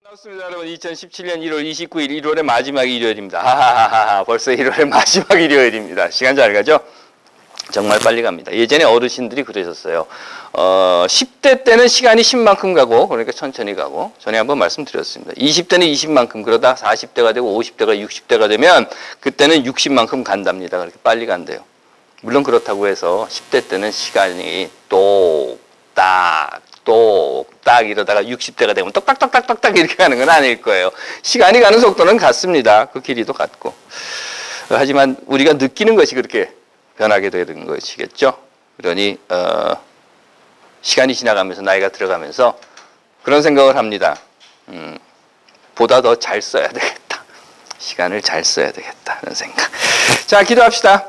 반갑습니다, 여러분. 2017년 1월 29일, 1월의 마지막 일요일입니다. 하하하하, 벌써 1월의 마지막 일요일입니다. 시간 잘 가죠? 정말 빨리 갑니다. 예전에 어르신들이 그러셨어요. 10대 때는 시간이 10만큼 가고, 그러니까 천천히 가고, 전에 한번 말씀드렸습니다. 20대는 20만큼, 그러다 40대가 되고 50대가 60대가 되면 그때는 60만큼 간답니다. 그렇게 빨리 간대요. 물론 그렇다고 해서 10대 때는 시간이 똑딱 이러다가 60대가 되면 똑딱똑딱똑딱 이렇게 가는 건 아닐 거예요. 시간이 가는 속도는 같습니다. 그 길이도 같고. 하지만 우리가 느끼는 것이 그렇게 변하게 되는 것이겠죠. 그러니 시간이 지나가면서 나이가 들어가면서 그런 생각을 합니다. 보다 더 잘 써야 되겠다. 시간을 잘 써야 되겠다. 그런 생각. 자, 기도합시다.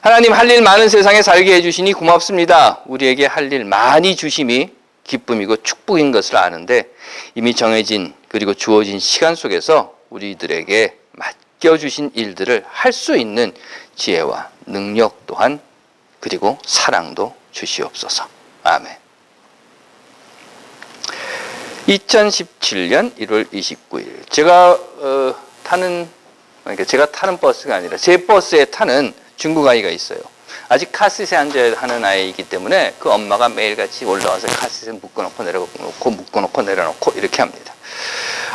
하나님, 할 일 많은 세상에 살게 해주시니 고맙습니다. 우리에게 할 일 많이 주심이 기쁨이고 축복인 것을 아는데 이미 정해진 그리고 주어진 시간 속에서 우리들에게 맡겨주신 일들을 할 수 있는 지혜와 능력 또한 그리고 사랑도 주시옵소서. 아멘. 2017년 1월 29일 제가 타는 버스가 아니라 제 버스에 타는 중국 아이가 있어요. 아직 카시트에 앉아야 하는 아이이기 때문에 그 엄마가 매일같이 올라와서 카시트에 묶어놓고 내려놓고 이렇게 합니다.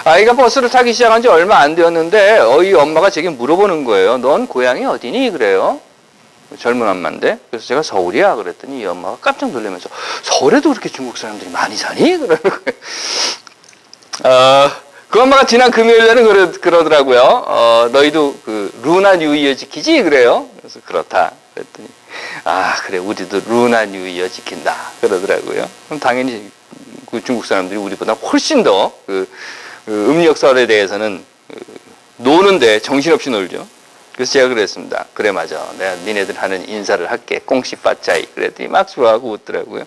아이가 버스를 타기 시작한 지 얼마 안 되었는데 이 엄마가 제게 물어보는 거예요. 넌 고향이 어디니? 그래요. 젊은 엄마인데. 그래서 제가 서울이야. 그랬더니 이 엄마가 깜짝 놀라면서 서울에도 그렇게 중국 사람들이 많이 사니? 그러는 거예요. 그 엄마가 지난 금요일에는 그러더라고요. 너희도 그 루나 뉴이어 지키지? 그래요. 그래서 그렇다. 그랬더니 그래, 우리도 루나 뉴이어 지킨다. 그러더라고요. 그럼 당연히 그 중국 사람들이 우리보다 훨씬 더 그 음력설에 대해서는 노는데 정신없이 놀죠. 그래서 제가 그랬습니다. 그래, 맞아. 내가 니네들 하는 인사를 할게. 공시빠짜이. 그랬더니 막 좋아하고 웃더라고요.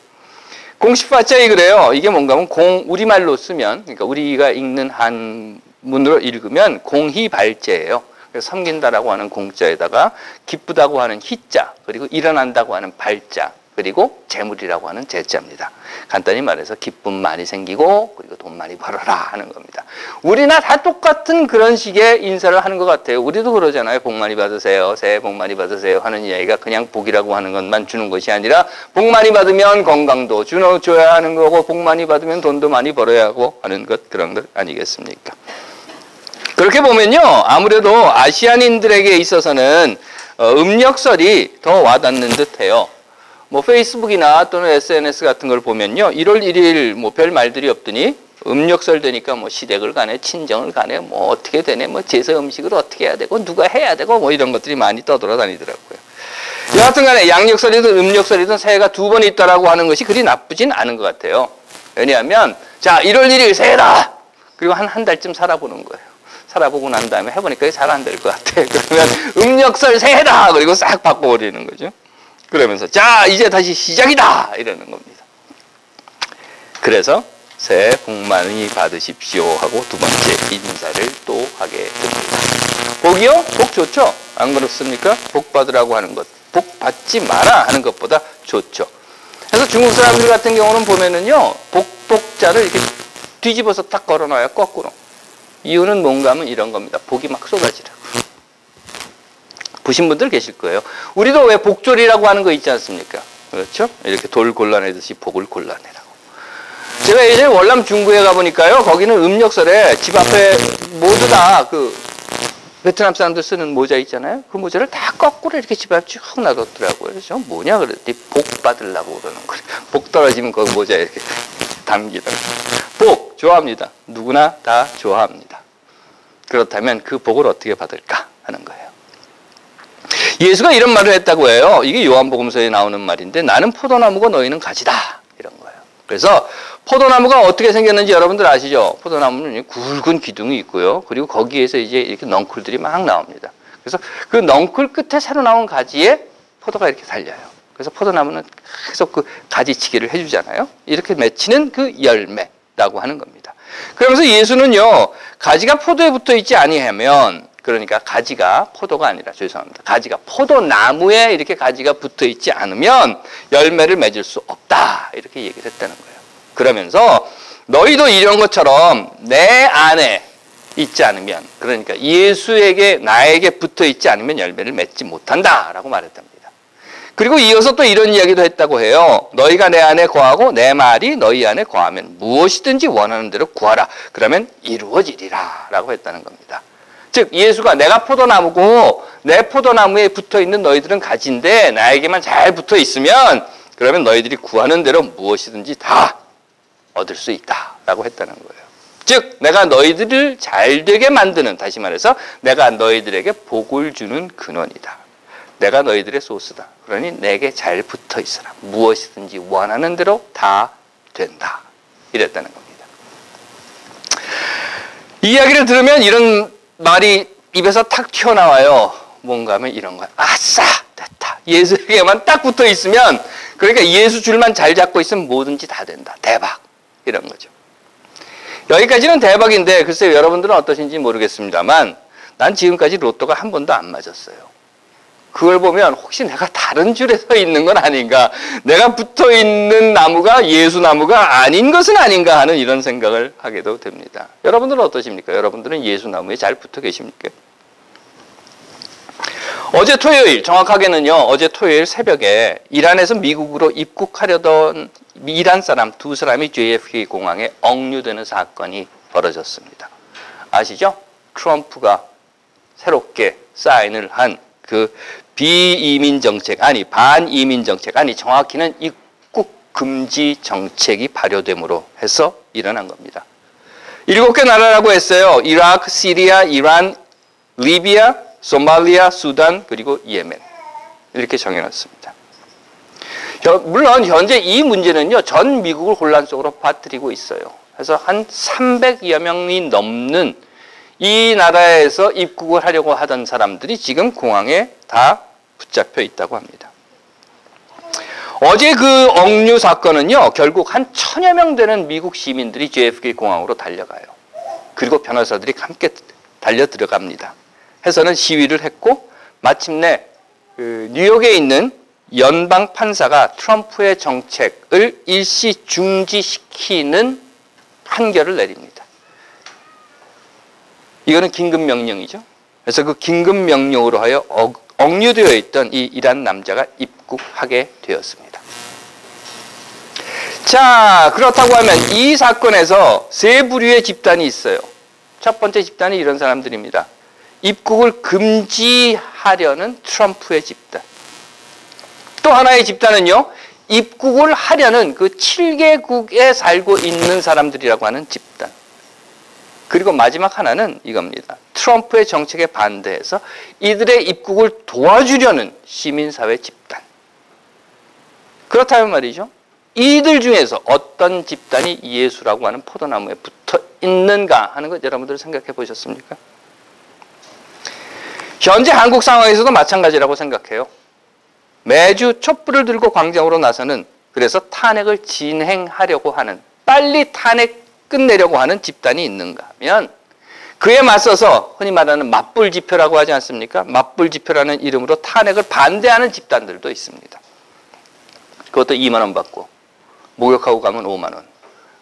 공시빠짜이 그래요. 이게 뭔가 하면 우리말로 쓰면, 그러니까 우리가 읽는 한문으로 읽으면 공희발제예요. 그래서 섬긴다라고 하는 공자에다가 기쁘다고 하는 희자, 그리고 일어난다고 하는 발자, 그리고 재물이라고 하는 재자입니다. 간단히 말해서 기쁨 많이 생기고 그리고 돈 많이 벌어라 하는 겁니다. 우리나 다 똑같은 그런 식의 인사를 하는 것 같아요. 우리도 그러잖아요. 복 많이 받으세요. 새해 복 많이 받으세요 하는 이야기가 그냥 복이라고 하는 것만 주는 것이 아니라 복 많이 받으면 건강도 줘야 하는 거고 복 많이 받으면 돈도 많이 벌어야 하고 하는 것, 그런 것 아니겠습니까? 그렇게 보면요, 아무래도 아시아인들에게 있어서는 음력설이 더 와닿는 듯해요. 뭐 페이스북이나 또는 SNS 같은 걸 보면요, 1월 1일 뭐 별 말들이 없더니 음력설 되니까 뭐 시댁을 가네, 친정을 가네, 뭐 어떻게 되네, 뭐 제사 음식을 어떻게 해야 되고 누가 해야 되고 뭐 이런 것들이 많이 떠돌아다니더라고요. 여하튼간에 양력설이든 음력설이든 새해가 두 번 있다라고 하는 것이 그리 나쁘진 않은 것 같아요. 왜냐하면 자, 1월 1일 새해다. 그리고 한 달쯤 살아보는 거예요. 살아보고 난 다음에 해보니까 잘 안 될 것 같아. 그러면 음력설 새해다. 그리고 싹 바꿔버리는 거죠. 그러면서 자, 이제 다시 시작이다. 이러는 겁니다. 그래서 새해 복 많이 받으십시오 하고 두 번째 인사를 또 하게 됩니다. 복이요? 복 좋죠? 안 그렇습니까? 복 받으라고 하는 것, 복 받지 마라 하는 것보다 좋죠. 그래서 중국 사람들 같은 경우는 보면은요, 복자를 이렇게 뒤집어서 딱 걸어놔요. 거꾸로. 이유는 뭔가 하면 이런 겁니다. 복이 막 쏟아지라고. 보신 분들 계실 거예요. 우리도 왜 복졸이라고 하는 거 있지 않습니까? 그렇죠? 이렇게 돌 골라내듯이 복을 골라내라고. 제가 예전에 월남 중구에 가보니까요, 거기는 음력설에 집 앞에 모두 다 그 베트남 사람들 쓰는 모자 있잖아요. 그 모자를 다 거꾸로 이렇게 집 앞에 쭉 놔뒀더라고요. 그래서 뭐냐 그랬더니 복 받으려고 그러는 거예요. 복 떨어지면 그 모자에 이렇게 담기다가. 복 좋아합니다. 누구나 다 좋아합니다. 그렇다면 그 복을 어떻게 받을까 하는 거예요. 예수가 이런 말을 했다고 해요. 이게 요한복음서에 나오는 말인데 나는 포도나무고 너희는 가지다. 이런 거예요. 그래서 포도나무가 어떻게 생겼는지 여러분들 아시죠? 포도나무는 굵은 기둥이 있고요. 그리고 거기에서 이제 이렇게 넝쿨들이 막 나옵니다. 그래서 그 넝쿨 끝에 새로 나온 가지에 포도가 이렇게 달려요. 그래서 포도나무는 계속 그 가지치기를 해주잖아요. 이렇게 맺히는 그 열매라고 하는 겁니다. 그러면서 예수는요, 가지가 포도에 붙어 있지 아니하면, 그러니까 가지가 포도가 아니라, 죄송합니다. 가지가 포도나무에 이렇게 가지가 붙어 있지 않으면 열매를 맺을 수 없다. 이렇게 얘기를 했다는 거예요. 그러면서 너희도 이런 것처럼 내 안에 있지 않으면, 그러니까 예수에게 나에게 붙어 있지 않으면 열매를 맺지 못한다라고 말했답니다. 그리고 이어서 또 이런 이야기도 했다고 해요. 너희가 내 안에 거하고 내 말이 너희 안에 거하면 무엇이든지 원하는 대로 구하라. 그러면 이루어지리라 라고 했다는 겁니다. 즉 예수가 내가 포도나무고 내 포도나무에 붙어있는 너희들은 가지인데 나에게만 잘 붙어 있으면 그러면 너희들이 구하는 대로 무엇이든지 다 얻을 수 있다 라고 했다는 거예요. 즉 내가 너희들을 잘되게 만드는, 다시 말해서 내가 너희들에게 복을 주는 근원이다. 내가 너희들의 소스다. 그러니 내게 잘 붙어 있어라. 무엇이든지 원하는 대로 다 된다. 이랬다는 겁니다. 이 이야기를 들으면 이런 말이 입에서 탁 튀어나와요. 뭔가 하면 이런 거야. 아싸! 됐다. 예수에게만 딱 붙어 있으면, 그러니까 예수 줄만 잘 잡고 있으면 뭐든지 다 된다. 대박. 이런 거죠. 여기까지는 대박인데 글쎄요, 여러분들은 어떠신지 모르겠습니다만 난 지금까지 로또가 한 번도 안 맞았어요. 그걸 보면 혹시 내가 다른 줄에 서 있는 건 아닌가, 내가 붙어 있는 나무가 예수 나무가 아닌 것은 아닌가 하는 이런 생각을 하게도 됩니다. 여러분들은 어떠십니까? 여러분들은 예수 나무에 잘 붙어 계십니까? 어제 토요일, 정확하게는요, 어제 토요일 새벽에 이란에서 미국으로 입국하려던 이란 사람 두 사람이 JFK 공항에 억류되는 사건이 벌어졌습니다. 아시죠? 트럼프가 새롭게 사인을 한 그 비이민 정책, 아니 반이민 정책, 아니 정확히는 입국 금지 정책이 발효됨으로 해서 일어난 겁니다. 7개 나라라고 했어요. 이라크, 시리아, 이란, 리비아, 소말리아, 수단, 그리고 예멘. 이렇게 정해놨습니다. 물론 현재 이 문제는요, 전 미국을 혼란 속으로 빠뜨리고 있어요. 그래서 한 300여 명이 넘는 이 나라에서 입국을 하려고 하던 사람들이 지금 공항에 다 붙잡혀 있다고 합니다. 어제 그 억류 사건은요, 결국 한 1000여 명 되는 미국 시민들이 JFK 공항으로 달려가요. 그리고 변호사들이 함께 달려 들어갑니다. 해서는 시위를 했고 마침내 그 뉴욕에 있는 연방 판사가 트럼프의 정책을 일시 중지시키는 판결을 내립니다. 이거는 긴급 명령이죠. 그래서 그 긴급 명령으로 하여 억류되어 있던 이 이란 남자가 입국하게 되었습니다. 자, 그렇다고 하면 이 사건에서 세 부류의 집단이 있어요. 첫 번째 집단이 이런 사람들입니다. 입국을 금지하려는 트럼프의 집단. 또 하나의 집단은요, 입국을 하려는 그 7개국에 살고 있는 사람들이라고 하는 집단. 그리고 마지막 하나는 이겁니다. 트럼프의 정책에 반대해서 이들의 입국을 도와주려는 시민사회 집단. 그렇다면 말이죠, 이들 중에서 어떤 집단이 예수라고 하는 포도나무에 붙어 있는가 하는 것 여러분들 생각해 보셨습니까? 현재 한국 상황에서도 마찬가지라고 생각해요. 매주 촛불을 들고 광장으로 나서는, 그래서 탄핵을 진행하려고 하는, 빨리 탄핵 끝내려고 하는 집단이 있는가 하면 그에 맞서서 흔히 말하는 맞불 집회라고 하지 않습니까? 맞불 집회라는 이름으로 탄핵을 반대하는 집단들도 있습니다. 그것도 2만 원 받고 목욕하고 가면 5만 원,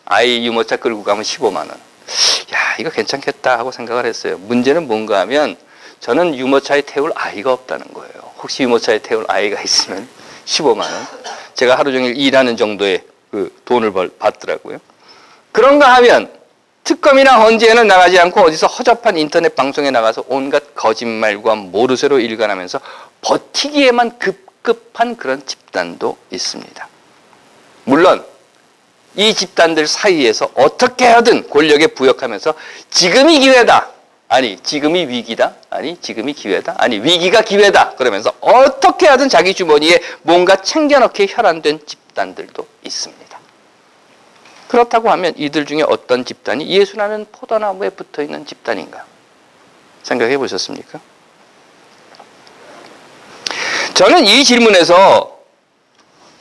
아이 유모차 끌고 가면 15만 원. 야, 이거 괜찮겠다 하고 생각을 했어요. 문제는 뭔가 하면 저는 유모차에 태울 아이가 없다는 거예요. 혹시 유모차에 태울 아이가 있으면 15만 원. 제가 하루 종일 일하는 정도의 그 돈을 받더라고요. 그런가 하면 특검이나 헌재에는 나가지 않고 어디서 허접한 인터넷 방송에 나가서 온갖 거짓말과 모르쇠로 일관하면서 버티기에만 급급한 그런 집단도 있습니다. 물론 이 집단들 사이에서 어떻게 하든 권력에 부역하면서 지금이 기회다, 아니 지금이 위기다, 아니 지금이 기회다, 아니 위기가 기회다 그러면서 어떻게 하든 자기 주머니에 뭔가 챙겨넣기에 혈안된 집단들도 있습니다. 그렇다고 하면 이들 중에 어떤 집단이 예수라는 포도나무에 붙어있는 집단인가 생각해 보셨습니까? 저는 이 질문에서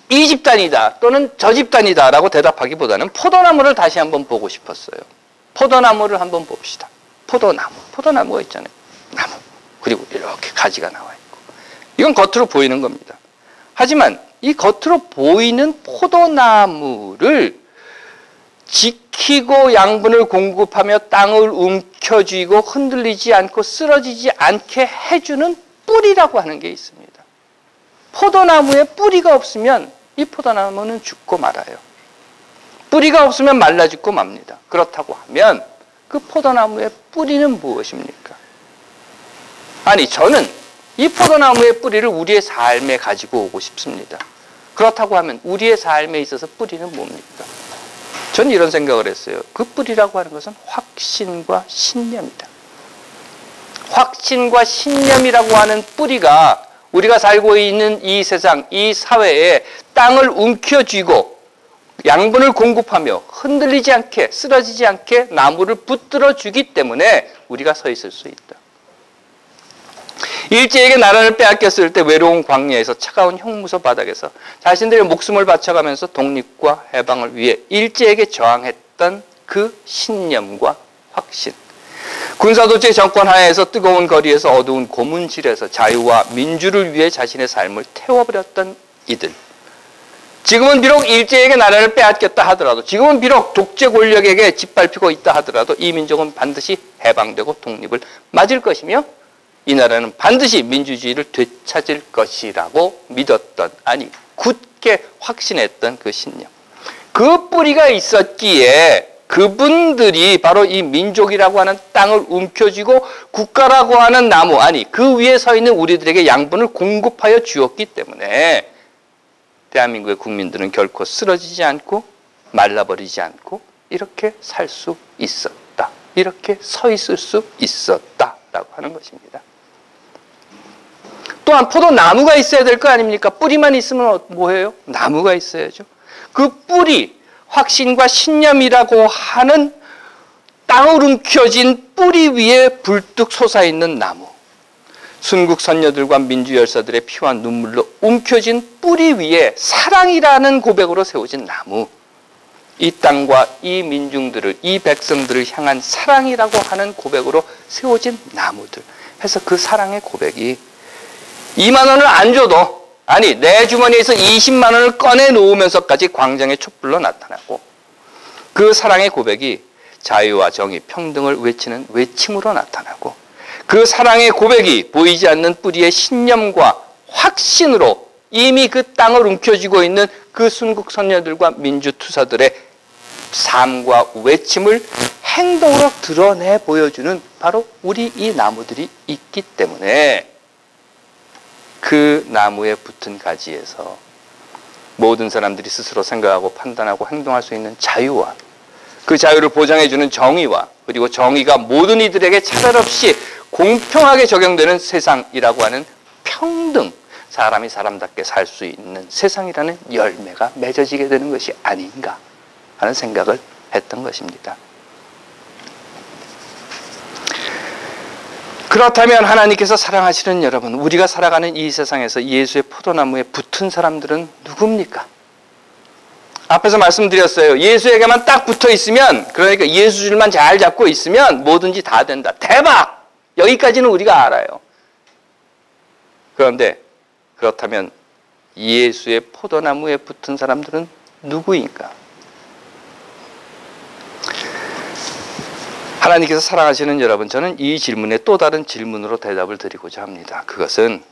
이 집단이다 또는 저 집단이다 라고 대답하기보다는 포도나무를 다시 한번 보고 싶었어요. 포도나무를 한번 봅시다. 포도나무가 있잖아요. 나무. 그리고 이렇게 가지가 나와 있고. 이건 겉으로 보이는 겁니다. 하지만 이 겉으로 보이는 포도나무를 지키고 양분을 공급하며 땅을 움켜쥐고 흔들리지 않고 쓰러지지 않게 해주는 뿌리라고 하는 게 있습니다. 포도나무에 뿌리가 없으면 이 포도나무는 죽고 말아요. 뿌리가 없으면 말라 죽고 맙니다. 그렇다고 하면 그 포도나무의 뿌리는 무엇입니까? 아니, 저는 이 포도나무의 뿌리를 우리의 삶에 가지고 오고 싶습니다. 그렇다고 하면 우리의 삶에 있어서 뿌리는 뭡니까? 전 이런 생각을 했어요. 그 뿌리라고 하는 것은 확신과 신념이다. 확신과 신념이라고 하는 뿌리가 우리가 살고 있는 이 세상, 이 사회에 땅을 움켜쥐고 양분을 공급하며 흔들리지 않게, 쓰러지지 않게 나무를 붙들어 주기 때문에 우리가 서 있을 수 있다. 일제에게 나라를 빼앗겼을 때 외로운 광야에서 차가운 형무소 바닥에서 자신들의 목숨을 바쳐가면서 독립과 해방을 위해 일제에게 저항했던 그 신념과 확신. 군사독재 정권 하에서 뜨거운 거리에서 어두운 고문실에서 자유와 민주를 위해 자신의 삶을 태워버렸던 이들. 지금은 비록 일제에게 나라를 빼앗겼다 하더라도, 지금은 비록 독재 권력에게 짓밟히고 있다 하더라도 이 민족은 반드시 해방되고 독립을 맞을 것이며 이 나라는 반드시 민주주의를 되찾을 것이라고 믿었던, 아니 굳게 확신했던 그 신념. 그 뿌리가 있었기에 그분들이 바로 이 민족이라고 하는 땅을 움켜쥐고 국가라고 하는 나무, 아니 그 위에 서 있는 우리들에게 양분을 공급하여 주었기 때문에 대한민국의 국민들은 결코 쓰러지지 않고 말라버리지 않고 이렇게 살 수 있었다. 이렇게 서 있을 수 있었다라고 하는 것입니다. 또한 포도나무가 있어야 될 거 아닙니까? 뿌리만 있으면 뭐예요? 나무가 있어야죠. 그 뿌리, 확신과 신념이라고 하는 땅을 움켜쥔 뿌리 위에 불뚝 솟아있는 나무. 순국 선녀들과 민주열사들의 피와 눈물로 움켜진 뿌리 위에 사랑이라는 고백으로 세워진 나무. 이 땅과 이 민중들을, 이 백성들을 향한 사랑이라고 하는 고백으로 세워진 나무들. 해서 그 사랑의 고백이 2만 원을 안 줘도, 아니 내 주머니에서 20만 원을 꺼내 놓으면서까지 광장의 촛불로 나타나고, 그 사랑의 고백이 자유와 정의, 평등을 외치는 외침으로 나타나고, 그 사랑의 고백이 보이지 않는 뿌리의 신념과 확신으로 이미 그 땅을 움켜쥐고 있는 그 순국 선녀들과 민주투사들의 삶과 외침을 행동으로 드러내 보여주는 바로 우리 이 나무들이 있기 때문에 그 나무에 붙은 가지에서 모든 사람들이 스스로 생각하고 판단하고 행동할 수 있는 자유와 그 자유를 보장해주는 정의와 그리고 정의가 모든 이들에게 차별 없이 공평하게 적용되는 세상이라고 하는 평등, 사람이 사람답게 살 수 있는 세상이라는 열매가 맺어지게 되는 것이 아닌가 하는 생각을 했던 것입니다. 그렇다면 하나님께서 사랑하시는 여러분, 우리가 살아가는 이 세상에서 예수의 포도나무에 붙은 사람들은 누굽니까? 앞에서 말씀드렸어요. 예수에게만 딱 붙어 있으면, 그러니까 예수 줄만 잘 잡고 있으면 뭐든지 다 된다. 대박! 여기까지는 우리가 알아요. 그런데 그렇다면 예수의 포도나무에 붙은 사람들은 누구인가? 하나님께서 사랑하시는 여러분, 저는 이 질문에 또 다른 질문으로 대답을 드리고자 합니다. 그것은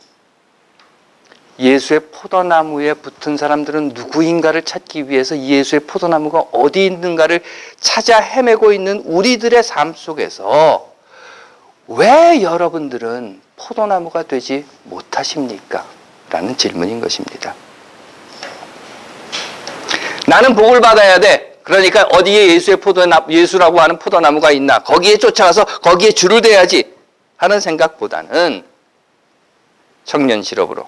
예수의 포도나무에 붙은 사람들은 누구인가를 찾기 위해서 예수의 포도나무가 어디 있는가를 찾아 헤매고 있는 우리들의 삶 속에서 왜 여러분들은 포도나무가 되지 못하십니까? 라는 질문인 것입니다. 나는 복을 받아야 돼. 그러니까 어디에 예수라고 하는 포도나무가 있나? 거기에 쫓아가서 거기에 줄을 대야지 하는 생각보다는 청년 실업으로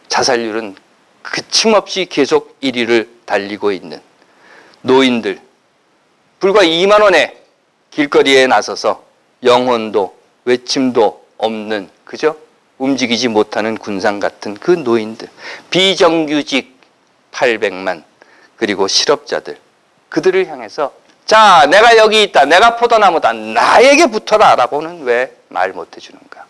자살률은 그침없이 계속 1위를 달리고 있는 노인들, 불과 2만 원에 길거리에 나서서 영혼도 외침도 없는, 그죠? 움직이지 못하는 군상 같은 그 노인들, 비정규직 800만, 그리고 실업자들, 그들을 향해서 자, 내가 여기 있다, 내가 포도나무다, 나에게 붙어라 라고는 왜 말 못해주는가?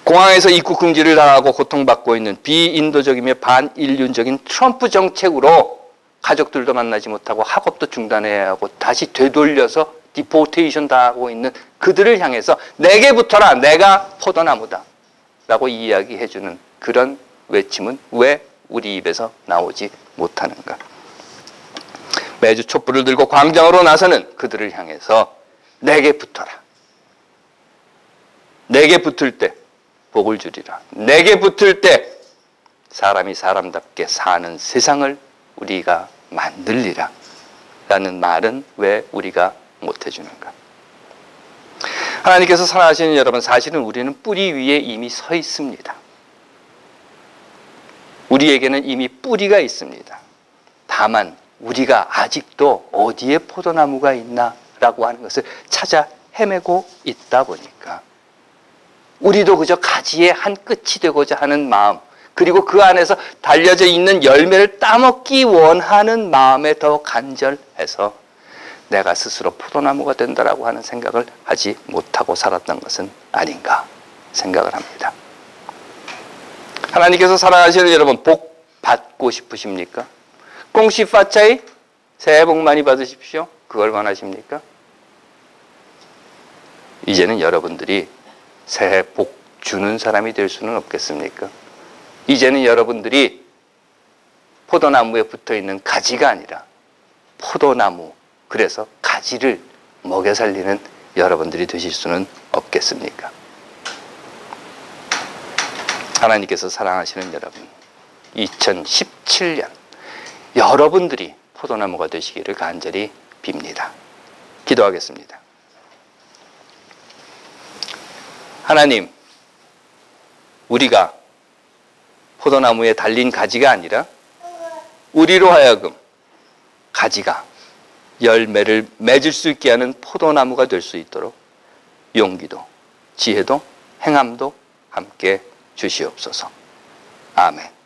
공항에서 입국 금지를 당하고 고통받고 있는 비인도적이며 반인륜적인 트럼프 정책으로 가족들도 만나지 못하고 학업도 중단해야 하고 다시 되돌려서 디포테이션 당하고 있는 그들을 향해서 내게 붙어라, 내가 포도나무다 라고 이야기해주는 그런 외침은 왜 우리 입에서 나오지 못하는가? 매주 촛불을 들고 광장으로 나서는 그들을 향해서 내게 붙어라, 내게 붙을 때 복을 주리라, 내게 붙을 때 사람이 사람답게 사는 세상을 우리가 만들리라 라는 말은 왜 우리가 못해주는가? 하나님께서 사랑하시는 여러분, 사실은 우리는 뿌리 위에 이미 서 있습니다. 우리에게는 이미 뿌리가 있습니다. 다만 우리가 아직도 어디에 포도나무가 있나 라고 하는 것을 찾아 헤매고 있다 보니까 우리도 그저 가지의 한 끝이 되고자 하는 마음, 그리고 그 안에서 달려져 있는 열매를 따먹기 원하는 마음에 더 간절해서 내가 스스로 포도나무가 된다라고 하는 생각을 하지 못하고 살았던 것은 아닌가 생각을 합니다. 하나님께서 사랑하시는 여러분, 복 받고 싶으십니까? 꽁시 파차이 새해 복 많이 받으십시오. 그걸 원하십니까? 이제는 여러분들이 새해 복 주는 사람이 될 수는 없겠습니까? 이제는 여러분들이 포도나무에 붙어있는 가지가 아니라 포도나무, 그래서 가지를 먹여 살리는 여러분들이 되실 수는 없겠습니까? 하나님께서 사랑하시는 여러분, 2017년 여러분들이 포도나무가 되시기를 간절히 빕니다. 기도하겠습니다. 하나님, 우리가 포도나무에 달린 가지가 아니라 우리로 하여금 가지가 열매를 맺을 수 있게 하는 포도나무가 될 수 있도록 용기도 지혜도 행함도 함께 주시옵소서. 아멘.